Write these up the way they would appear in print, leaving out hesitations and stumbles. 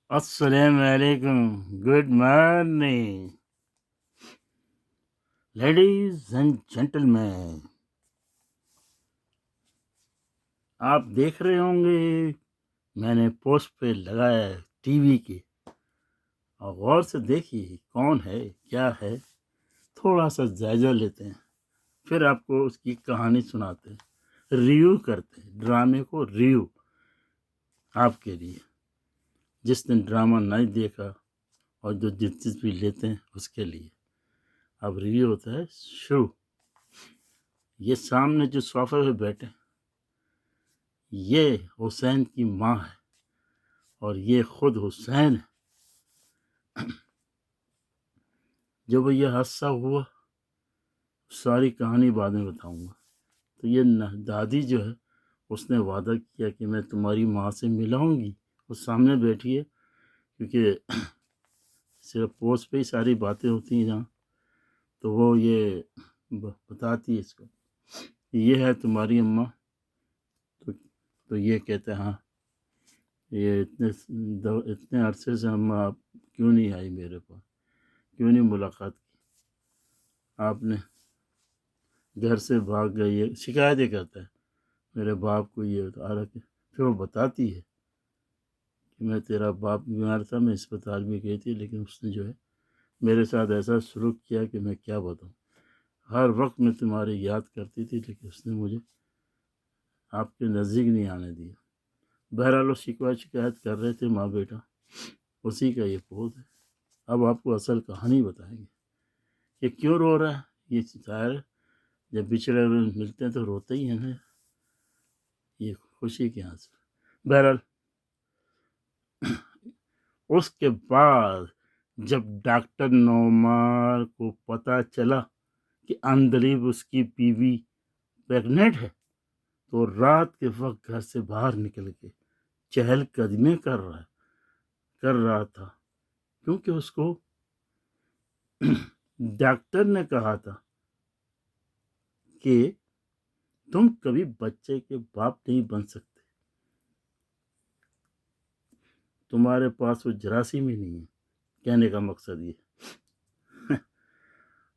السلام علیکم. Good morning ladies and gentleman. آپ دیکھ رہے ہوں گے میں نے پوسٹ پہ لگایا ہے ٹی وی کے، اور غور سے دیکھیے کون ہے کیا ہے، تھوڑا سا جائزہ لیتے ہیں، پھر آپ کو اس کی کہانی سناتے ہیں، ریویو کرتے ہیں، ڈرامے کو ریویو آپ کے لیے. جس نے ڈرامہ نہیں دیکھا اور جو دلچسپی لیتے ہیں اس کے لیے اب ریویو ہوتا ہے شروع. یہ سامنے جو صوفے پہ بیٹھے یہ حسین کی ماں ہے اور یہ خود حسین ہے. جب یہ حادثہ ہوا ساری کہانی بعد میں بتاؤں گا. تو یہ دادی جو ہے اس نے وعدہ کیا کہ میں تمہاری ماں سے ملاؤں گی، وہ سامنے بیٹھی ہے، کیونکہ صرف پوسٹ پہ ہی ساری باتیں ہوتی ہیں جہاں، تو وہ یہ بتاتی ہے اس کو یہ ہے تمہاری اماں. تو یہ کہتے ہیں ہاں یہ اتنے عرصے سے اماں آپ کیوں نہیں آئی میرے پاس، کیوں نہیں ملاقات کی، آپ نے گھر سے بھاگ گئی ہے، شکایتیں کرتا ہے میرے باپ کو یہ آ رہا. پھر وہ بتاتی ہے کہ میں تیرا باپ بیمار تھا، میں اسپتال میں گئی تھی، لیکن اس نے جو ہے میرے ساتھ ایسا سلوک کیا کہ میں کیا بتاؤں. ہر وقت میں تمہاری یاد کرتی تھی لیکن اس نے مجھے آپ کے نزدیک نہیں آنے دیا. بہرحال وہ شکایت کر رہے تھے ماں بیٹا، اسی کا یہ پوت ہے. اب آپ کو اصل کہانی بتائیں گے کہ کیوں رو رہا ہے. یہ ظاہر ہے جب بچھڑے ہوئے ملتے ہیں تو روتے ہی ہیں نا، یہ خوشی کے آنسو. بہرحال اس کے بعد جب ڈاکٹر نومار کو پتہ چلا کہ اندلیب اس کی بیوی پریگننٹ ہے تو رات کے وقت گھر سے باہر نکل کے چہل قدمی کر رہا تھا، کیونکہ اس کو ڈاکٹر نے کہا تھا کہ تم کبھی بچے کے باپ نہیں بن سکتے، تمہارے پاس وہ جراثیم ہی نہیں ہے. کہنے کا مقصد یہ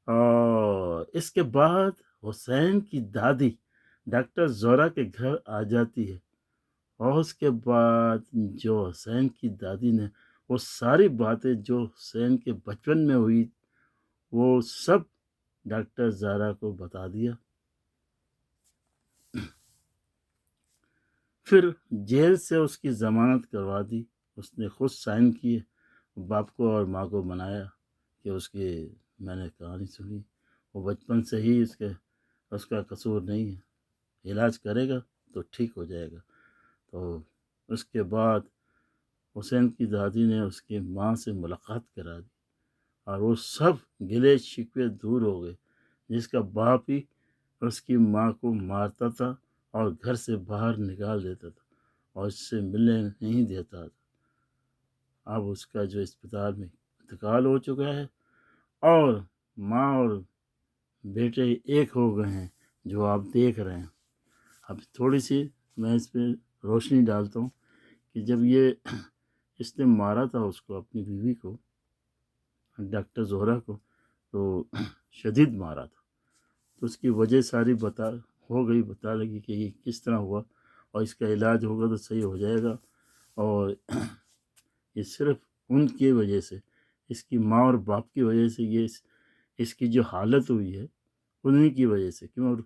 اور اس کے بعد حسین کی دادی ڈاکٹر زہرا کے گھر آ جاتی ہے، اور اس کے بعد جو حسین کی دادی نے وہ ساری باتیں جو حسین کے بچپن میں ہوئی وہ سب ڈاکٹر زہرا کو بتا دیا. پھر جیل سے اس کی ضمانت کروا دی، اس نے خود سائن کیے، باپ کو اور ماں کو منایا کہ اس کی میں نے کہانی سنی، وہ بچپن سے ہی اس کا قصور نہیں ہے، علاج کرے گا تو ٹھیک ہو جائے گا. تو اس کے بعد حسین کی دادی نے اس کی ماں سے ملاقات کرا دی اور وہ سب گلے شکوے دور ہو گئے. جس کا باپ ہی اس کی ماں کو مارتا تھا اور گھر سے باہر نکال دیتا تھا اور اس سے ملنے نہیں دیتا تھا، اب اس کا جو اسپتال میں انتقال ہو چکا ہے اور ماں اور بیٹے ایک ہو گئے ہیں جو آپ دیکھ رہے ہیں. اب تھوڑی سی میں اس پہ روشنی ڈالتا ہوں کہ جب اس نے مارا تھا اس کو، اپنی بیوی کو، ڈاکٹر زہرا کو، تو شدید مارا تھا، تو اس کی وجہ ساری بتا لگی کہ یہ کس طرح ہوا اور اس کا علاج ہوگا تو صحیح ہو جائے گا. اور یہ صرف ان کی وجہ سے، اس کی ماں اور باپ کی وجہ سے یہ اس کی جو حالت ہوئی ہے انہیں کی وجہ سے. کیوں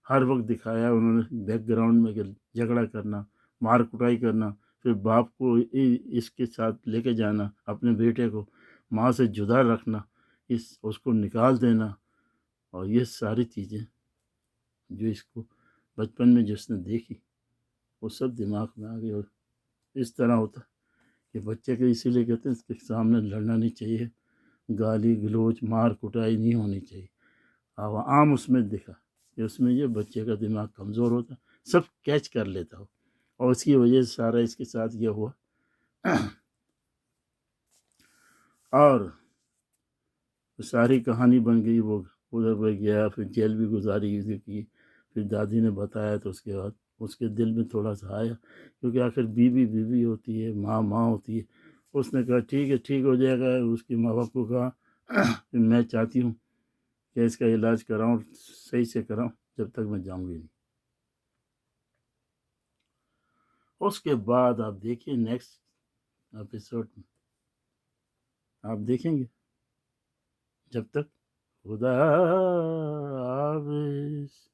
ہر وقت دکھایا انہوں نے بیک گراؤنڈ میں کہ جھگڑا کرنا، مار کٹائی کرنا، پھر باپ کو اس کے ساتھ لے کے جانا، اپنے بیٹے کو ماں سے جدا رکھنا، اس کو نکال دینا، اور یہ ساری چیزیں جو اس کو بچپن میں جس نے دیکھی وہ سب دماغ میں آ گئی. اور اس طرح ہوتا کہ بچے کے اسی لیے کہتے ہیں اس کے سامنے لڑنا نہیں چاہیے، گالی گلوچ مار کٹائی نہیں ہونی چاہیے. اب عام اس میں دکھا کہ اس میں یہ بچے کا دماغ کمزور ہوتا، سب کیچ کر لیتا ہو، اور اس کی وجہ سے سارا اس کے ساتھ یہ ہوا. اور ساری کہانی بن گئی. وہ ادھر پہ گیا، پھر جیل بھی گزاری کی، پھر دادی نے بتایا تو اس کے بعد اس کے دل میں تھوڑا سا آیا، کیونکہ آخر بیوی ہوتی ہے، ماں ہوتی ہے، اس نے کہا ٹھیک ہے، ٹھیک ہو جائے گا۔ اس کے ماں باپ کو کہا کہ میں چاہتی ہوں کہ اس کا علاج کراؤں، صحیح سے کراؤں، جب تک میں جاؤں گی نہیں۔ اس کے بعد آپ دیکھیے نیکسٹ ایپیسوڈ میں آپ دیکھیں گے۔ جب تک خدا حافظ۔